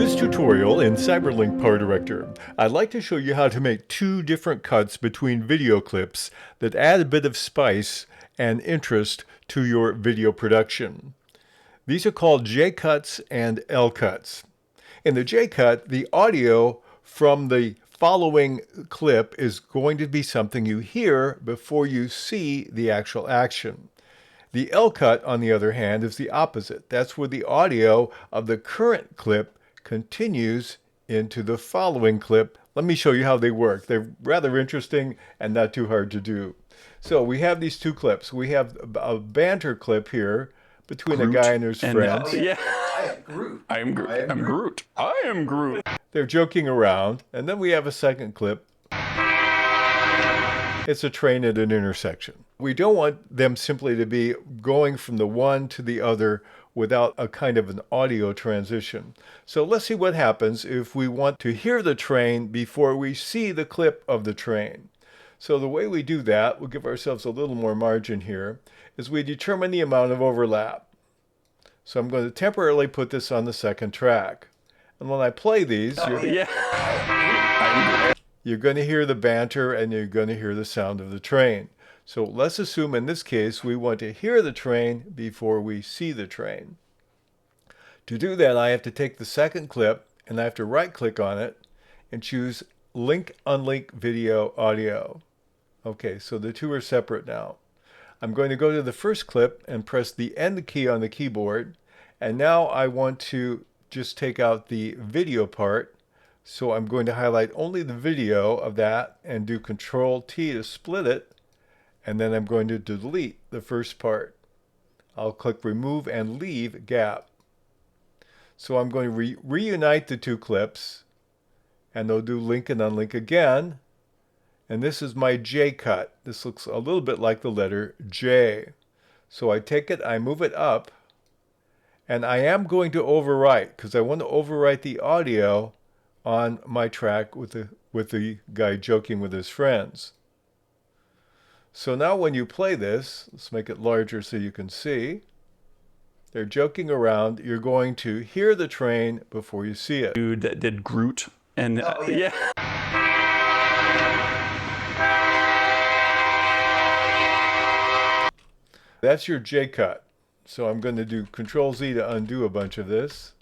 this tutorial in Cyberlink PowerDirector, I'd like to show you how to make two different cuts between video clips that add a bit of spice and interest to your video production. These are called J cuts and L cuts. In the J cut, the audio from the following clip is going to be something you hear before you see the actual action. The L cut, on the other hand, is the opposite. That's where the audio of the current clip continues into the following clip. Let me show you how they work. They're rather interesting and not too hard to do. So we have these two clips. We have a banter clip here between a guy and his friends. Yeah. I am Groot. I am Groot. I'm Groot. I am Groot. They're joking around. And then we have a second clip. It's a train at an intersection. We don't want them simply to be going from the one to the other without a kind of an audio transition. So let's see what happens if we want to hear the train before we see the clip of the train. So the way we do that, we'll give ourselves a little more margin here, is we determine the amount of overlap. So I'm going to temporarily put this on the second track. And when I play these, you're going to hear the banter and you're going to hear the sound of the train. So let's assume in this case we want to hear the train before we see the train. To do that, I have to take the second clip and I have to right-click on it and choose Link Unlink Video Audio. Okay, so the two are separate now. I'm going to go to the first clip and press the End key on the keyboard. And now I want to just take out the video part. So I'm going to highlight only the video of that and do Control-T to split it. And then I'm going to delete the first part. I'll click Remove and Leave Gap. So I'm going to reunite the two clips. And they'll do link and unlink again. And this is my J cut. This looks a little bit like the letter J. So I take it, I move it up. And I am going to overwrite because I want to overwrite the audio on my track with the guy joking with his friends. So now when you play this, let's make it larger so you can see. They're joking around. You're going to hear the train before you see it. Dude that did Groot and yeah. That's your J cut. So I'm going to do Control-Z to undo a bunch of this.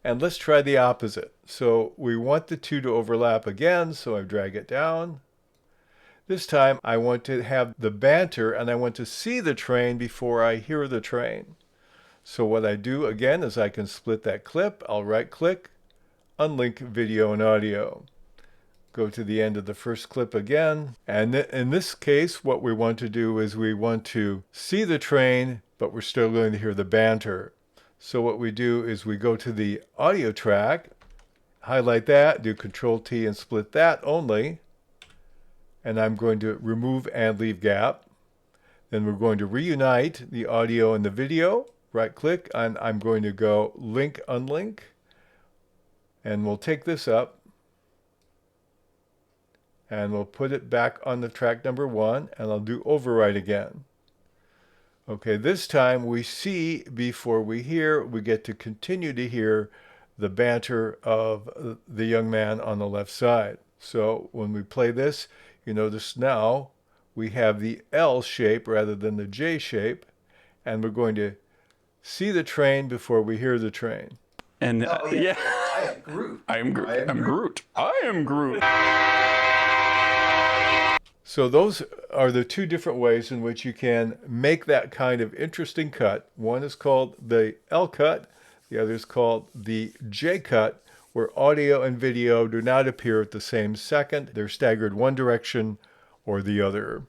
And let's try the opposite. So we want the two to overlap again, so I drag it down. This time I want to have the banter and I want to see the train before I hear the train. So what I do again is I can split that clip. I'll right-click, Unlink Video and Audio. Go to the end of the first clip again. And in this case, what we want to do is we want to see the train, but we're still going to hear the banter. So what we do is we go to the audio track, highlight that, do Control-T and split that only. And I'm going to remove and leave gap. Then we're going to reunite the audio and the video. Right-click, and I'm going to go Link Unlink. And we'll take this up. And we'll put it back on the track number 1, and I'll do overwrite again. Okay, this time we see before we hear. We get to continue to hear the banter of the young man on the left side. So when we play this, you notice now we have the L shape rather than the J shape, and we're going to see the train before we hear the train. And yeah. I am Groot. I am Groot. I'm Groot. I am Groot. So those are the two different ways in which you can make that kind of interesting cut. One is called the L cut, the other is called the J cut, where audio and video do not appear at the same second. They're staggered one direction or the other.